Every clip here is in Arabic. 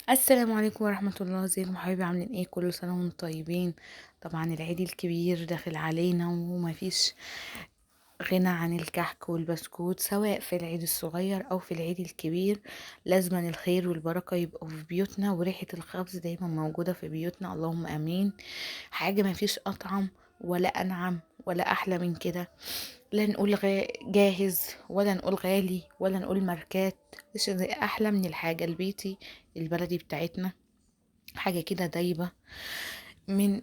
السلام عليكم ورحمة الله. ازيكم حبايبي؟ عاملين ايه؟ كل سنة وانتم طيبين. طبعا العيد الكبير داخل علينا ومفيش غنى عن الكحك والبسكوت، سواء في العيد الصغير او في العيد الكبير. لازما الخير والبركة يبقوا في بيوتنا، وريحة الخبز دايما موجودة في بيوتنا، اللهم امين. حاجة مفيش اطعم ولا انعم ولا احلى من كده. لا نقول جاهز، ولا نقول غالي، ولا نقول ماركات. مش احلى من الحاجة البيتي البلدي بتاعتنا. حاجة كده دايبة من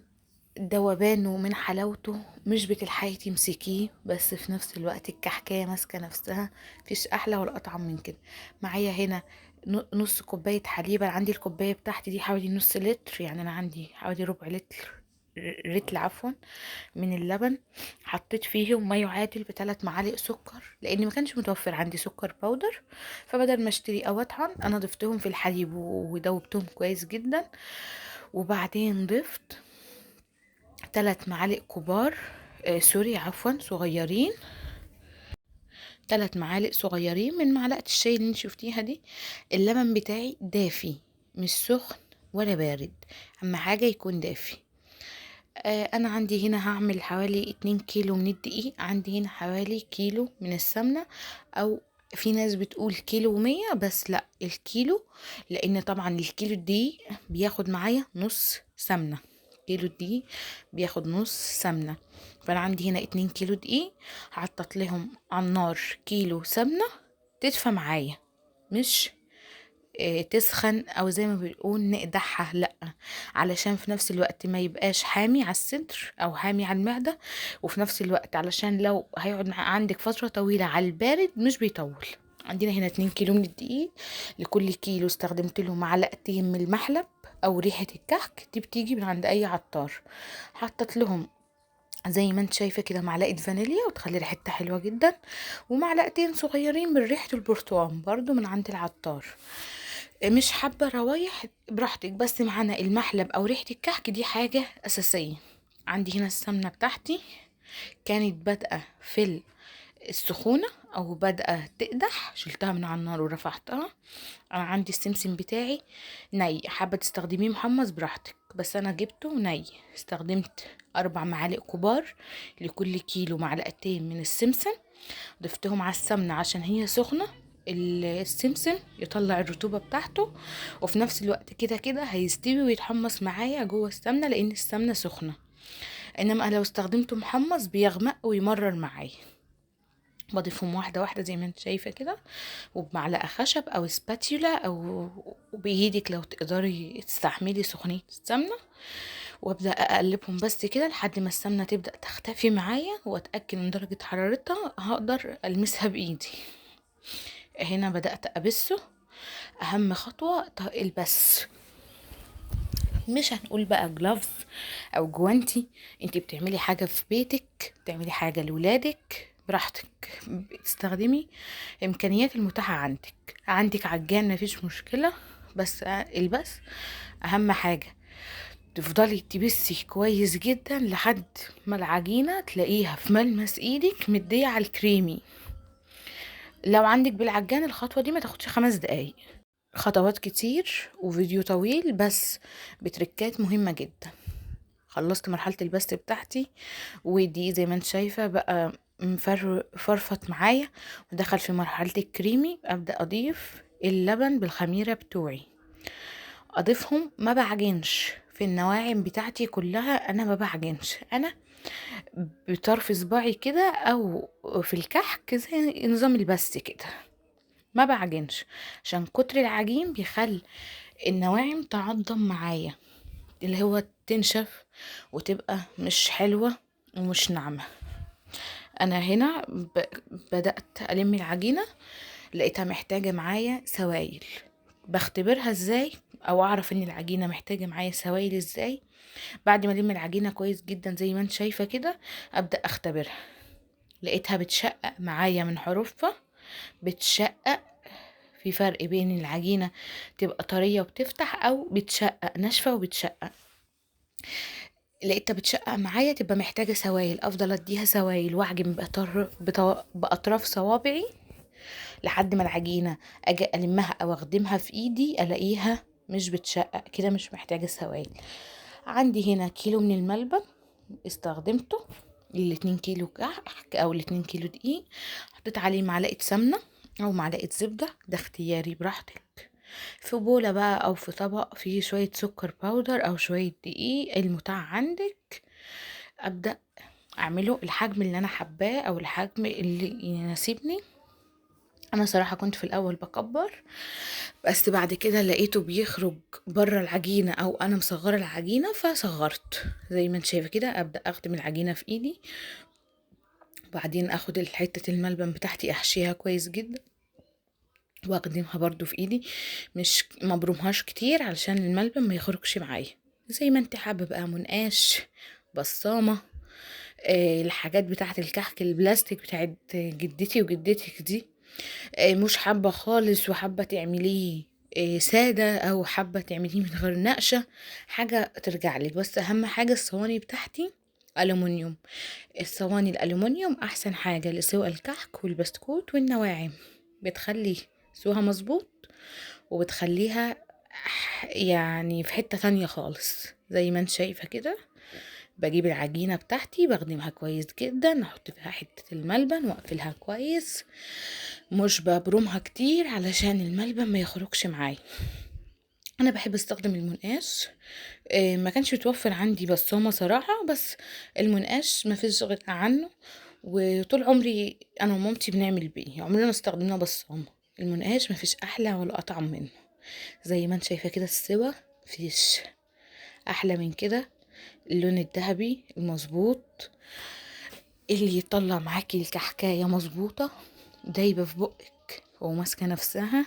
دوبانه ومن حلاوته، مش بتلحقي تمسكيه، بس في نفس الوقت الكحكاية ماسكة نفسها. مفيش أحلى ولا أطعم من كده. معايا هنا نص كوباية حليب. أنا عندي الكوباية بتاعتي دي حوالي نص لتر، يعني أنا عندي حوالي ربع لتر عفوا من اللبن. حطيت فيهم ما يعادل بثلاث معالق سكر، لان ما كانش متوفر عندي سكر باودر. فبدل ما اشتري او اطحن، انا ضفتهم في الحليب ودوبتهم كويس جدا. وبعدين ضفت ثلاث معالق كبار، سوري عفوا صغيرين. ثلاث معالق صغيرين من معلقة الشاي اللي انت شفتيها دي. اللبن بتاعي دافي، مش سخن ولا بارد. اهم حاجة يكون دافي. انا عندي هنا هعمل حوالي 2 كيلو من الدقيق، عندي هنا حوالي كيلو من السمنة، او في ناس بتقول كيلو ومية، بس لا الكيلو. لان طبعا الكيلو الدقيق بياخد معايا نص سمنة. كيلو الدقيق بياخد نص سمنة. فانا عندي هنا 2 كيلو دقيق، حطت لهم على النار كيلو سمنة تدفى معايا، مش تسخن او زي ما بنقول نقدحها، لا. علشان في نفس الوقت ما يبقاش حامي على الصدر او حامي على المعدة، وفي نفس الوقت علشان لو هيقعد عندك فترة طويلة على البارد مش بيطول. عندنا هنا 2 كيلو من الدقيق. لكل كيلو استخدمت له معلقتين من المحلب او ريحة الكحك، دي بتيجي من عند اي عطار. حطت لهم زي ما انت شايفة كده معلقة فانيليا وتخلي ريحتها حلوة جدا، ومعلقتين صغيرين من ريحة البرتقال برضو من عند العطار. مش حابة روايح براحتك، بس معانا المحلب او ريحة الكحك دي حاجة اساسية. عندي هنا السمنة بتاعتي كانت بادئة في السخونة او بادئة تقدح، شلتها من على النار ورفعتها. انا عندي السمسم بتاعي ني، حابة تستخدميه محمص براحتك، بس انا جبته ني. استخدمت 4 معالق كبار، لكل كيلو معلقتين من السمسم. ضفتهم على السمنة عشان هي سخنة، السمسم يطلع الرطوبة بتاعته، وفي نفس الوقت كده كده هيستوي ويتحمص معايا جوه السمنة لان السمنة سخنة. انما لو استخدمته محمص بيغمق ويمرر معايا. بضيفهم واحدة واحدة زي ما انت شايفة كده، وبمعلقة خشب او سباتيولا او بايدك لو تقدري تستحملي سخونية السمنة. وابدأ اقلبهم بس كده لحد ما السمنة تبدأ تختفي معايا، واتأكد من درجة حرارتها هقدر المسها بايدي. هنا بدأت ابسه. اهم خطوة البس. مش هنقول بقى جلافز او جوانتي، انتي بتعملي حاجة في بيتك، بتعملي حاجة لولادك براحتك، بتستخدمي امكانيات المتاحة عندك. عندك عجان مفيش مشكلة، بس البس. اهم حاجة تفضلي تبسي كويس جدا لحد ما العجينة تلاقيها في ملمس ايدك مدية على الكريمي. لو عندك بالعجان الخطوة دي ما تاخدش 5 دقايق. خطوات كتير وفيديو طويل، بس بتركات مهمة جدا. خلصت مرحلة البست بتاعتي، ودي زي ما انت شايفة بقى فرفط معايا ودخل في مرحلة الكريمي. ابدأ اضيف اللبن بالخميرة بتوعي. اضيفهم ما بعجنش في النواعم بتاعتي كلها، انا ما بعجنش. انا بطرف صباعي كده او في الكحك زي نظام البست كده، ما بعجنش. عشان كتر العجين بيخلي النواعم تعضم معايا، اللي هو تنشف وتبقى مش حلوة ومش ناعمة. انا هنا بدأت الم العجينة، لقيتها محتاجة معايا سوائل. بختبرها ازاي او اعرف ان العجينة محتاجة معايا سوائل ازاي؟ بعد ما الم العجينة كويس جدا زي ما انت شايفة كده، ابدأ اختبرها. لقيتها بتشقق معايا من حروفها، بتشقق. في فرق بين العجينة تبقى طرية وبتفتح، او بتشقق ناشفة وبتشقق. لقيتها بتشقق معايا، تبقى محتاجة سوائل. افضل اديها سوائل واعجن باطراف صوابعي لحد ما العجينة اجي المها او اخدمها في ايدي الاقيها مش بتشقق كده، مش محتاجة سوائل. عندي هنا كيلو من الملبن استخدمته، ال2 كيلو كحك او ال2 كيلو دقيق. حطيت عليه معلقة سمنة او معلقة زبدة، ده اختياري براحتك. في بولة بقى او في طبق فيه شوية سكر باودر او شوية دقيق المتاح عندك. ابدأ اعمله الحجم اللي انا حباه او الحجم اللي يناسبني. انا صراحة كنت في الاول بكبر، بس بعد كده لقيته بيخرج بره العجينة او انا مصغرة العجينة فصغرت. زي ما انت شايفة كده ابدأ اخدم العجينة في ايدي، وبعدين اخد حتة الملبن بتاعتي احشيها كويس جدا واخدمها برضو في ايدي، مش مبرومهاش كتير علشان الملبن ما يخرجش معايا. زي ما انت حابة بقى، منقاش، بصامة، الحاجات بتاعت الكحك البلاستيك بتاعت جدتي وجدتك دي. مش حابة خالص وحابة تعمليه سادة او حابة تعمليه من غير نقشة، حاجة ترجع لك. بس اهم حاجة الصواني بتاعتي ألومنيوم. الصواني الألومنيوم أحسن حاجة لسوى الكحك والبسكوت والنواعم، بتخلي سواها مظبوط وبتخليها يعني في حتة تانية خالص. زي ما انت شايفة كده، بجيب العجينة بتاعتي بخدمها كويس جدا، احط فيها حتة الملبن واقفلها كويس، مش ببرمها كتير علشان الملبن ما يخرجش معايا. انا بحب استخدم المنقاش. ما كانش بتوفر عندي بصامة صراحة، بس المنقاش ما فيش غنى عنه، وطول عمري انا ومامتي بنعمل بيه، عمرنا ما استخدمنا بصامة. المنقاش ما فيش احلى ولا اطعم منه. زي ما انت شايفة كده السوا فيش احلى من كده. اللون الذهبي المظبوط اللي يطلع معاكي الكحكاية مظبوطة دايبة في بقك وماسكة نفسها.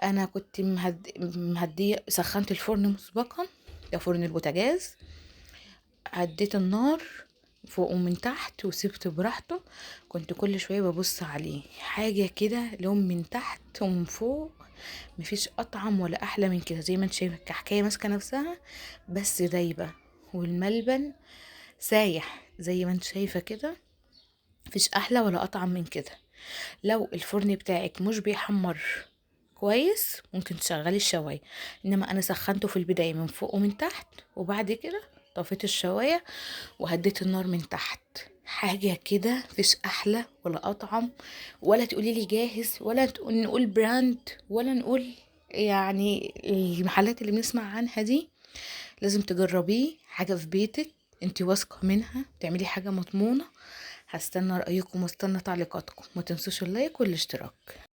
انا كنت مهدية، سخنت الفرن مسبقا، ده فرن البوتاجاز، هديت النار فوق ومن تحت وسبته براحته. كنت كل شوية ببص عليه، حاجة كده لون من تحت ومن فوق، مفيش اطعم ولا احلى من كده. زي ما انت شايفة الكحكاية ماسكة نفسها بس دايبة، والملبن سايح زي ما انت شايفة كده، مفيش احلى ولا اطعم من كده. لو الفرن بتاعك مش بيحمر كويس ممكن تشغلي الشواية، انما انا سخنته في البداية من فوق ومن تحت، وبعد كده طفيت الشواية وهديت النار من تحت. حاجة كده مفيش احلى ولا اطعم، ولا تقولي لي جاهز، ولا نقول براند، ولا نقول يعني المحلات اللي بنسمع عنها دي. لازم تجربيه، حاجة في بيتك انتي واثقة منها، تعملي حاجة مضمونة. هستنى رأيكم واستنى تعليقاتكم، ما تنسوش اللايك والاشتراك.